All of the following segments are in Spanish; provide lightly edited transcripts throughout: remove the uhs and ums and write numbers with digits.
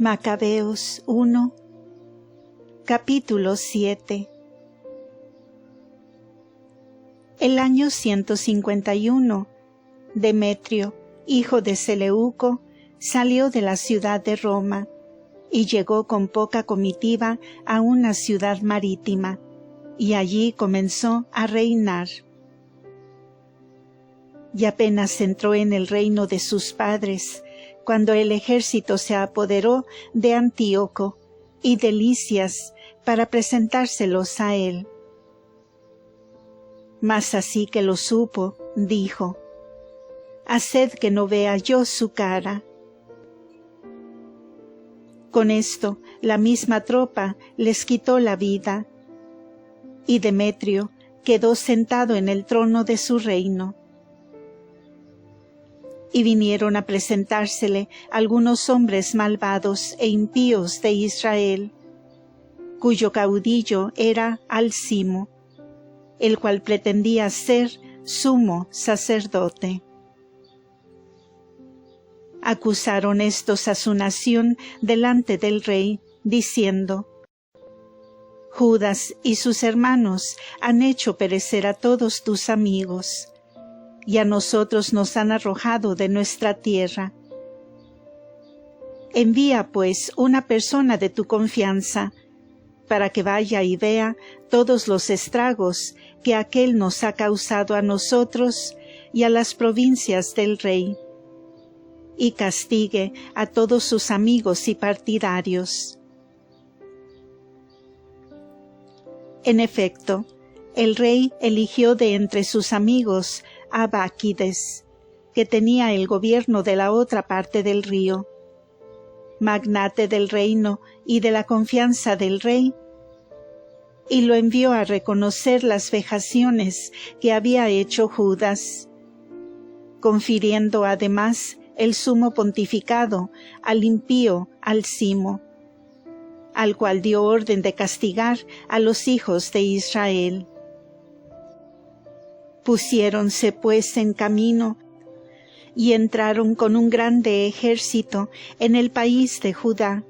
Macabeos 1, capítulo 7. El año 151, Demetrio, hijo de Seleuco, salió de la ciudad de Roma y llegó con poca comitiva a una ciudad marítima, y allí comenzó a reinar. Y apenas entró en el reino de sus padres, cuando el ejército se apoderó de Antíoco y de Lisias para presentárselos a él. Mas así que lo supo, dijo: «Haced que no vea yo su cara». Con esto, la misma tropa les quitó la vida, y Demetrio quedó sentado en el trono de su reino. Y vinieron a presentársele algunos hombres malvados e impíos de Israel, cuyo caudillo era Alcimo, el cual pretendía ser sumo sacerdote. Acusaron estos a su nación delante del rey, diciendo: «Judas y sus hermanos han hecho perecer a todos tus amigos, y a nosotros nos han arrojado de nuestra tierra. Envía pues una persona de tu confianza, para que vaya y vea todos los estragos que aquél nos ha causado a nosotros y a las provincias del rey, y castigue a todos sus amigos y partidarios». En efecto, el rey eligió de entre sus amigos a Báquides, que tenía el gobierno de la otra parte del río, magnate del reino y de la confianza del rey, y lo envió a reconocer las vejaciones que había hecho Judas, confiriendo además el sumo pontificado al impío Alcimo, al cual dio orden de castigar a los hijos de Israel. Pusiéronse pues en camino y entraron con un grande ejército en el país de Judá,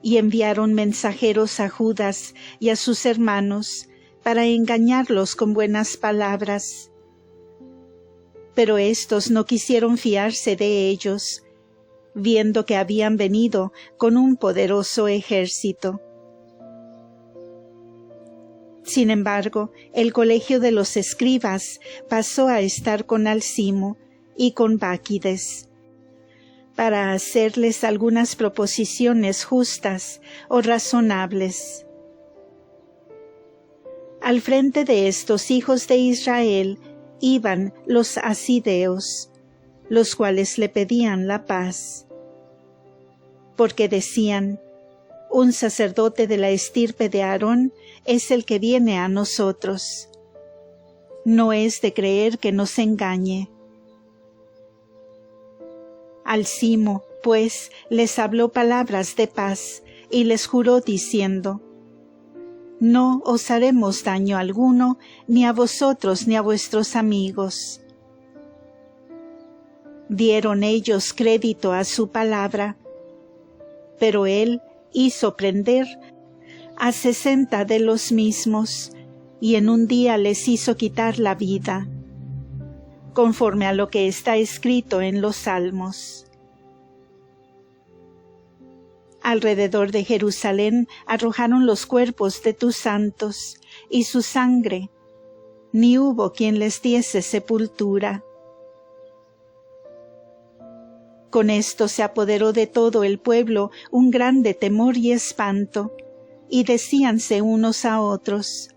y enviaron mensajeros a Judas y a sus hermanos para engañarlos con buenas palabras. Pero éstos no quisieron fiarse de ellos, viendo que habían venido con un poderoso ejército. Sin embargo, el colegio de los escribas pasó a estar con Alcimo y con Báquides, para hacerles algunas proposiciones justas o razonables. Al frente de estos hijos de Israel iban los asideos, los cuales le pedían la paz, porque decían: «Un sacerdote de la estirpe de Aarón es el que viene a nosotros. No es de creer que nos engañe». Alcimo, pues, les habló palabras de paz y les juró diciendo: «No os haremos daño alguno, ni a vosotros ni a vuestros amigos». Dieron ellos crédito a su palabra, pero él hizo prender a 60 de los mismos, y en un día les hizo quitar la vida, conforme a lo que está escrito en los Salmos. Alrededor de Jerusalén arrojaron los cuerpos de tus santos y su sangre, ni hubo quien les diese sepultura. Con esto se apoderó de todo el pueblo un grande temor y espanto, y decíanse unos a otros: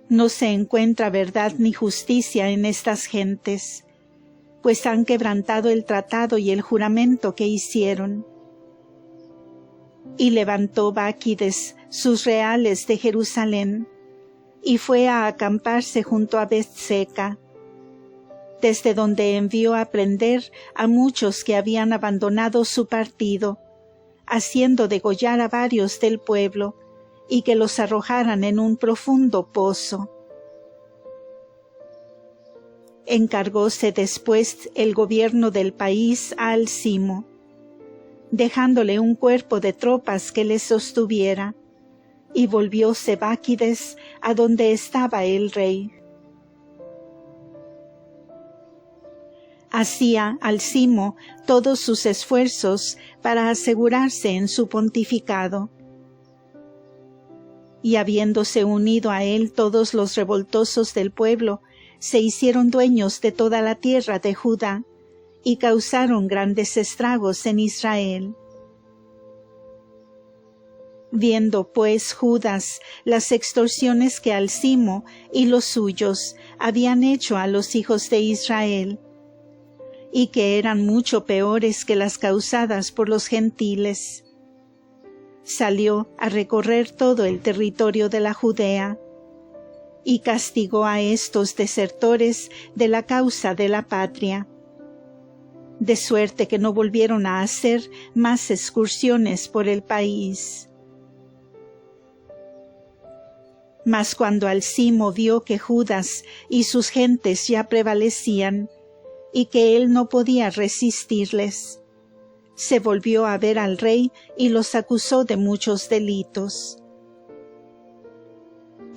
«No se encuentra verdad ni justicia en estas gentes, pues han quebrantado el tratado y el juramento que hicieron». Y levantó Báquides sus reales de Jerusalén, y fue a acamparse junto a Bethseca, desde donde envió a prender a muchos que habían abandonado su partido, haciendo degollar a varios del pueblo, y que los arrojaran en un profundo pozo. Encargóse después el gobierno del país a Alcimo, dejándole un cuerpo de tropas que le sostuviera. Y volvióse Báquides a donde estaba el rey. Hacía Alcimo todos sus esfuerzos para asegurarse en su pontificado. Y habiéndose unido a él todos los revoltosos del pueblo, se hicieron dueños de toda la tierra de Judá, y causaron grandes estragos en Israel. Viendo pues Judas las extorsiones que Alcimo y los suyos habían hecho a los hijos de Israel, y que eran mucho peores que las causadas por los gentiles, salió a recorrer todo el territorio de la Judea, y castigó a estos desertores de la causa de la patria, de suerte que no volvieron a hacer más excursiones por el país. Mas cuando Alcimo vio que Judas y sus gentes ya prevalecían, y que él no podía resistirles, se volvió a ver al rey y los acusó de muchos delitos.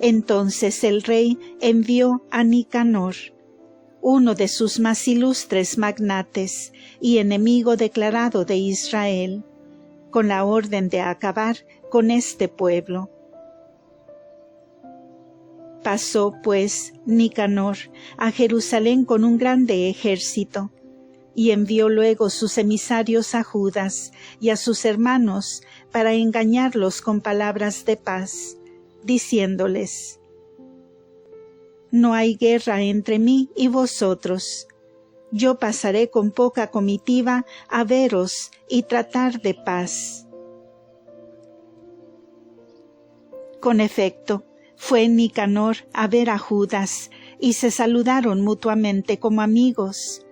Entonces el rey envió a Nicanor, uno de sus más ilustres magnates y enemigo declarado de Israel, con la orden de acabar con este pueblo. Pasó, pues, Nicanor a Jerusalén con un grande ejército, y envió luego sus emisarios a Judas y a sus hermanos para engañarlos con palabras de paz, diciéndoles: No hay guerra entre mí y vosotros. Yo pasaré con poca comitiva a veros y tratar de paz. Con efecto, fue Nicanor a ver a Judas, y se saludaron mutuamente como amigos.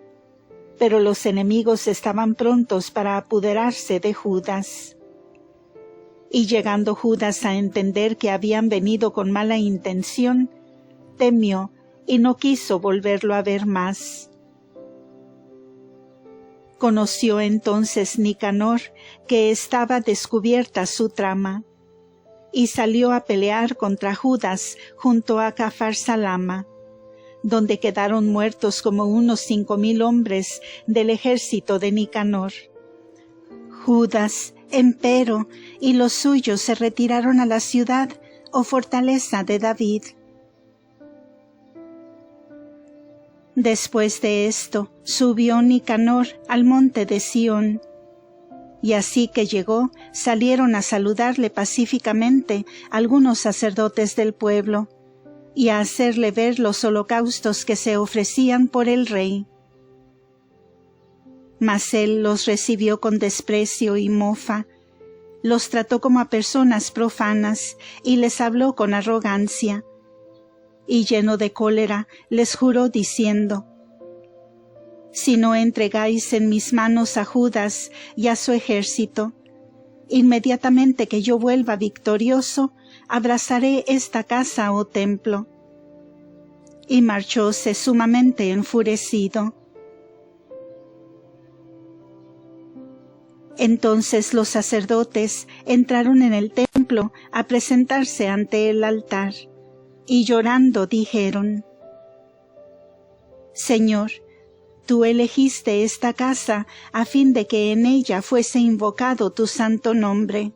Pero los enemigos estaban prontos para apoderarse de Judas. Y llegando Judas a entender que habían venido con mala intención, temió y no quiso volverlo a ver más. Conoció entonces Nicanor que estaba descubierta su trama, y salió a pelear contra Judas junto a Capharsalama, donde quedaron muertos como unos 5,000 hombres del ejército de Nicanor. Judas, empero, y los suyos se retiraron a la ciudad o fortaleza de David. Después de esto, subió Nicanor al monte de Sión, y así que llegó, salieron a saludarle pacíficamente algunos sacerdotes del pueblo, y a hacerle ver los holocaustos que se ofrecían por el rey. Mas él los recibió con desprecio y mofa, los trató como a personas profanas, y les habló con arrogancia, y lleno de cólera les juró diciendo: Si no entregáis en mis manos a Judas y a su ejército, inmediatamente que yo vuelva victorioso, abrasaré esta casa o templo. Y marchóse sumamente enfurecido. Entonces los sacerdotes entraron en el templo a presentarse ante el altar, y llorando dijeron: Señor, tú elegiste esta casa a fin de que en ella fuese invocado tu santo nombre,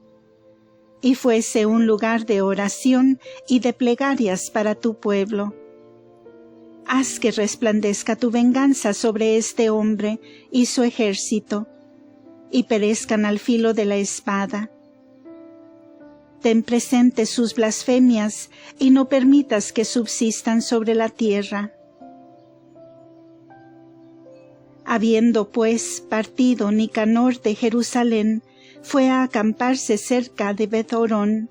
y fuese un lugar de oración y de plegarias para tu pueblo. Haz que resplandezca tu venganza sobre este hombre y su ejército, y perezcan al filo de la espada. Ten presente sus blasfemias y no permitas que subsistan sobre la tierra. Habiendo pues partido Nicanor de Jerusalén, fue a acamparse cerca de Beth-horón,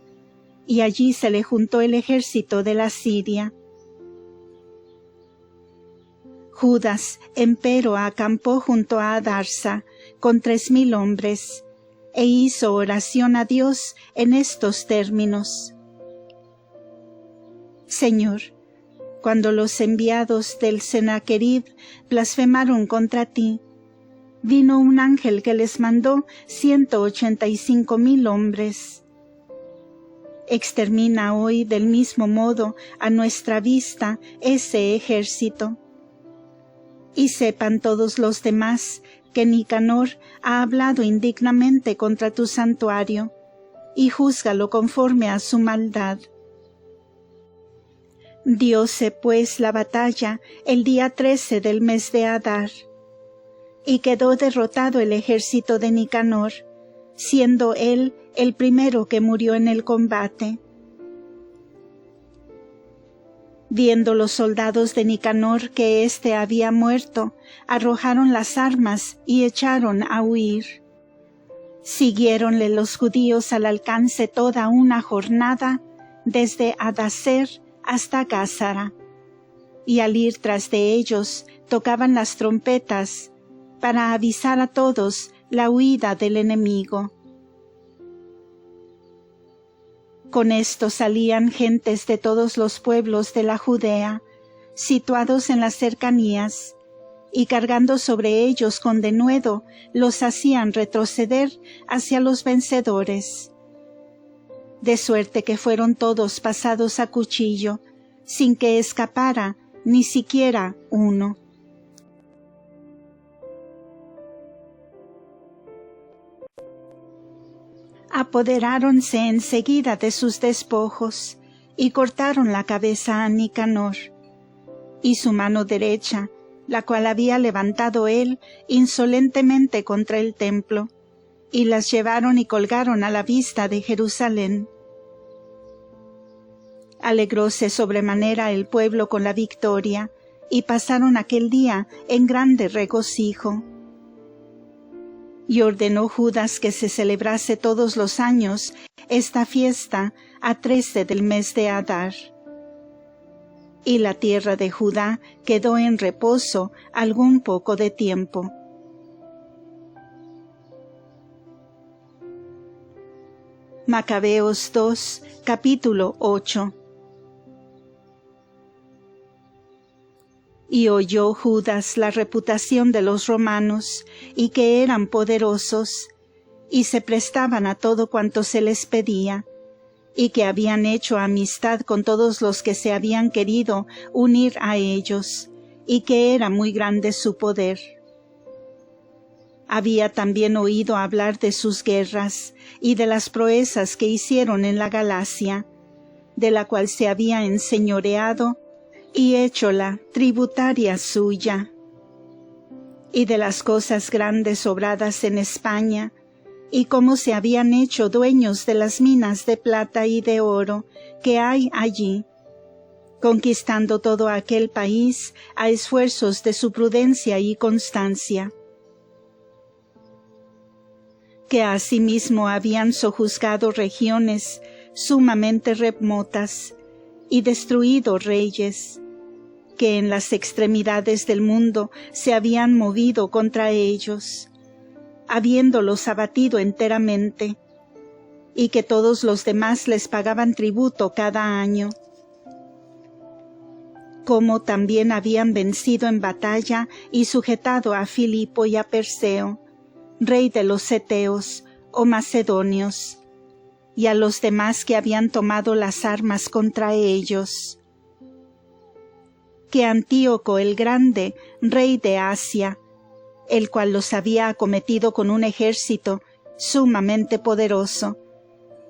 y allí se le juntó el ejército de la Siria. Judas, empero, acampó junto a Adarsa con 3,000 hombres, e hizo oración a Dios en estos términos: Señor, cuando los enviados del Sennacherib blasfemaron contra ti, vino un ángel que les mandó 185,000 hombres. Extermina hoy del mismo modo a nuestra vista ese ejército. Y sepan todos los demás que Nicanor ha hablado indignamente contra tu santuario, y júzgalo conforme a su maldad. Diose pues la batalla el día 13 del mes de Adar, y quedó derrotado el ejército de Nicanor, siendo él el primero que murió en el combate. Viendo los soldados de Nicanor que éste había muerto, arrojaron las armas y echaron a huir. Siguiéronle los judíos al alcance toda una jornada, desde Adaser hasta Gázara, y al ir tras de ellos tocaban las trompetas para avisar a todos la huida del enemigo. Con esto salían gentes de todos los pueblos de la Judea, situados en las cercanías, y cargando sobre ellos con denuedo, los hacían retroceder hacia los vencedores. De suerte que fueron todos pasados a cuchillo, sin que escapara ni siquiera uno. Apoderáronse enseguida de sus despojos, y cortaron la cabeza a Nicanor, y su mano derecha, la cual había levantado él insolentemente contra el templo, y las llevaron y colgaron a la vista de Jerusalén. Alegróse sobremanera el pueblo con la victoria, y pasaron aquel día en grande regocijo. Y ordenó Judas que se celebrase todos los años esta fiesta a 13 del mes de Adar. Y la tierra de Judá quedó en reposo algún poco de tiempo. Macabeos 2, capítulo 8. Y oyó Judas la reputación de los romanos, y que eran poderosos, y se prestaban a todo cuanto se les pedía, y que habían hecho amistad con todos los que se habían querido unir a ellos, y que era muy grande su poder. Había también oído hablar de sus guerras, y de las proezas que hicieron en la Galacia, de la cual se había enseñoreado, y héchola tributaria suya, y de las cosas grandes obradas en España, y cómo se habían hecho dueños de las minas de plata y de oro que hay allí, conquistando todo aquel país a esfuerzos de su prudencia y constancia, que asimismo habían sojuzgado regiones sumamente remotas y destruido reyes, que en las extremidades del mundo se habían movido contra ellos, habiéndolos abatido enteramente, y que todos los demás les pagaban tributo cada año. Como también habían vencido en batalla y sujetado a Filipo y a Perseo, rey de los Eteos o Macedonios, y a los demás que habían tomado las armas contra ellos. Que Antíoco el Grande, rey de Asia, el cual los había acometido con un ejército sumamente poderoso,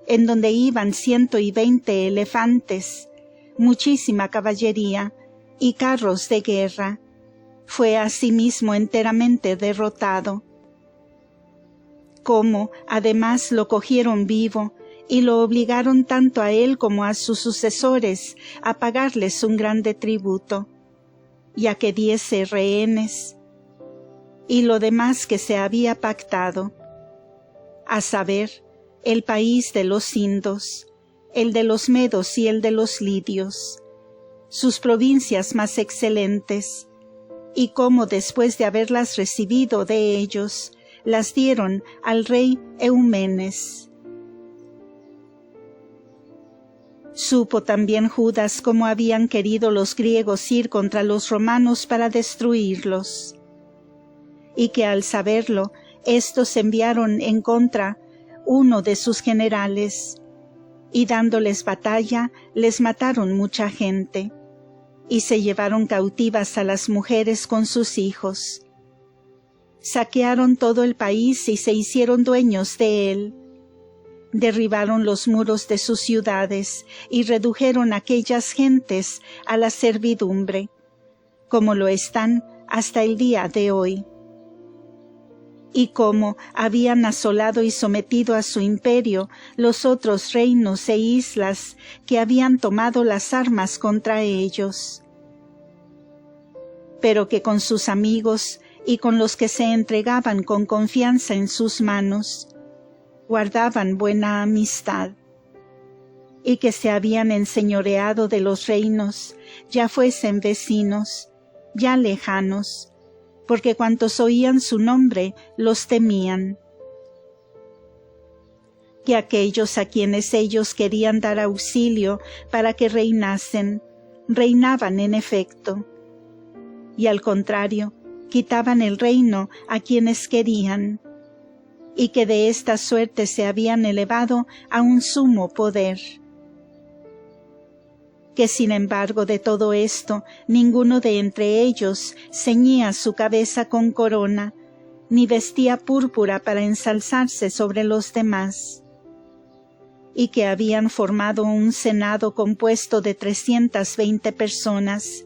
en donde iban 120 elefantes, muchísima caballería y carros de guerra, fue asimismo enteramente derrotado. Como además lo cogieron vivo, y lo obligaron tanto a él como a sus sucesores a pagarles un grande tributo, y a que diese rehenes, y lo demás que se había pactado, a saber, el país de los indos, el de los medos y el de los lidios, sus provincias más excelentes, y cómo después de haberlas recibido de ellos, las dieron al rey Eumenes. Supo también Judas cómo habían querido los griegos ir contra los romanos para destruirlos. y que al saberlo, éstos enviaron en contra uno de sus generales, y dándoles batalla, les mataron mucha gente, y se llevaron cautivas a las mujeres con sus hijos. Saquearon todo el país y se hicieron dueños de él. Derribaron los muros de sus ciudades y redujeron aquellas gentes a la servidumbre, como lo están hasta el día de hoy. Y como habían asolado y sometido a su imperio los otros reinos e islas que habían tomado las armas contra ellos. Pero que con sus amigos y con los que se entregaban con confianza en sus manos, guardaban buena amistad, y que se habían enseñoreado de los reinos, ya fuesen vecinos, ya lejanos, porque cuantos oían su nombre los temían. Que aquellos a quienes ellos querían dar auxilio para que reinasen, reinaban en efecto, y al contrario, quitaban el reino a quienes querían, y que de esta suerte se habían elevado a un sumo poder. Que sin embargo de todo esto, ninguno de entre ellos ceñía su cabeza con corona, ni vestía púrpura para ensalzarse sobre los demás. Y que habían formado un senado compuesto de 320 personas,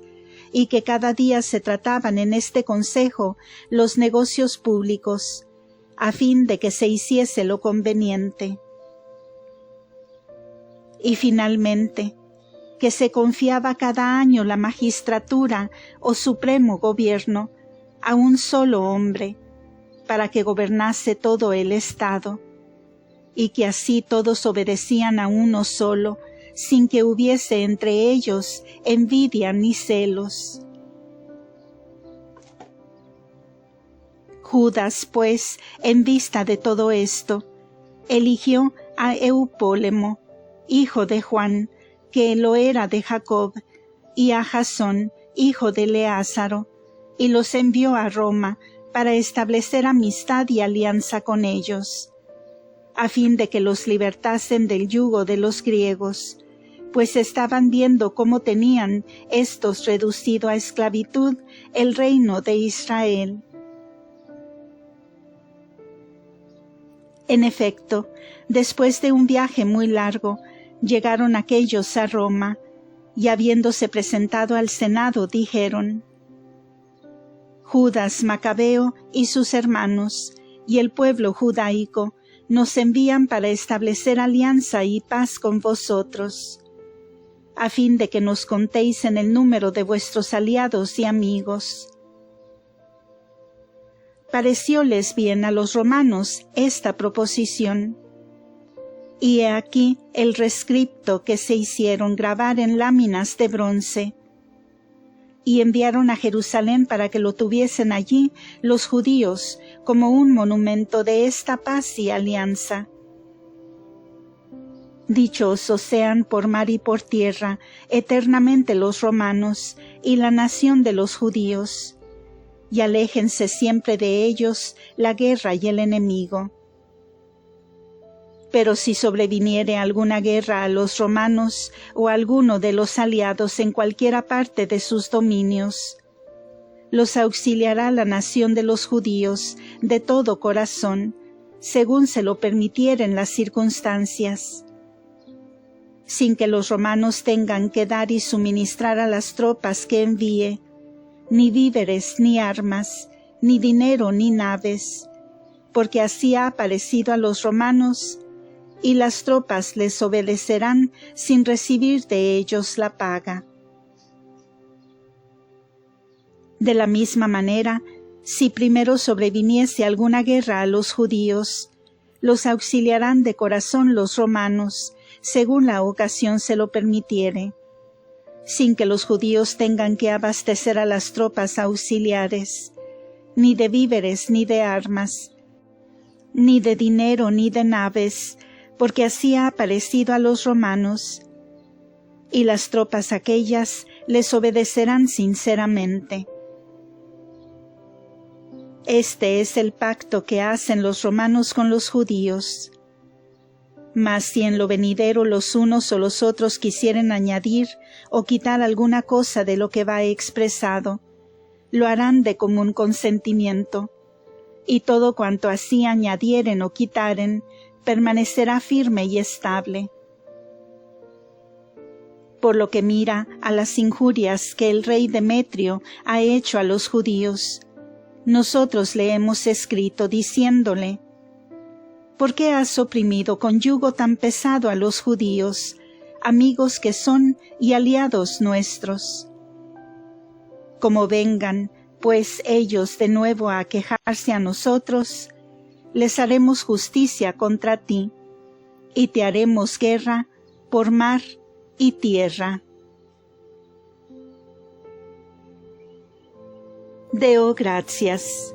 y que cada día se trataban en este consejo los negocios públicos, a fin de que se hiciese lo conveniente. Y finalmente, que se confiaba cada año la magistratura o supremo gobierno a un solo hombre, para que gobernase todo el Estado, y que así todos obedecían a uno solo, sin que hubiese entre ellos envidia ni celos. Judas, pues, en vista de todo esto, eligió a Eupólemo, hijo de Juan, que lo era de Jacob, y a Jasón, hijo de Eleázaro, y los envió a Roma para establecer amistad y alianza con ellos, a fin de que los libertasen del yugo de los griegos, pues estaban viendo cómo tenían estos reducido a esclavitud el reino de Israel. En efecto, después de un viaje muy largo, llegaron aquellos a Roma, y habiéndose presentado al Senado dijeron: Judas Macabeo y sus hermanos, y el pueblo judaico, nos envían para establecer alianza y paz con vosotros, a fin de que nos contéis en el número de vuestros aliados y amigos. Parecióles bien a los romanos esta proposición, y he aquí el rescripto que se hicieron grabar en láminas de bronce, y enviaron a Jerusalén para que lo tuviesen allí los judíos como un monumento de esta paz y alianza. Dichosos sean por mar y por tierra eternamente los romanos y la nación de los judíos, y aléjense siempre de ellos la guerra y el enemigo. Pero si sobreviniere alguna guerra a los romanos o a alguno de los aliados en cualquiera parte de sus dominios, los auxiliará la nación de los judíos de todo corazón, según se lo permitieren las circunstancias, sin que los romanos tengan que dar y suministrar a las tropas que envíe, ni víveres ni armas, ni dinero ni naves, porque así ha parecido a los romanos, y las tropas les obedecerán sin recibir de ellos la paga. De la misma manera, si primero sobreviniese alguna guerra a los judíos, los auxiliarán de corazón los romanos, según la ocasión se lo permitiere, sin que los judíos tengan que abastecer a las tropas auxiliares, ni de víveres ni de armas, ni de dinero ni de naves, porque así ha parecido a los romanos, y las tropas aquellas les obedecerán sinceramente. Este es el pacto que hacen los romanos con los judíos. Mas si en lo venidero los unos o los otros quisieren añadir o quitar alguna cosa de lo que va expresado, lo harán de común consentimiento, y todo cuanto así añadieren o quitaren, permanecerá firme y estable. Por lo que mira a las injurias que el rey Demetrio ha hecho a los judíos, nosotros le hemos escrito diciéndole: ¿por qué has oprimido con yugo tan pesado a los judíos, amigos que son y aliados nuestros? Como vengan, pues, ellos de nuevo a quejarse a nosotros, les haremos justicia contra ti, y te haremos guerra por mar y tierra. Deo gracias.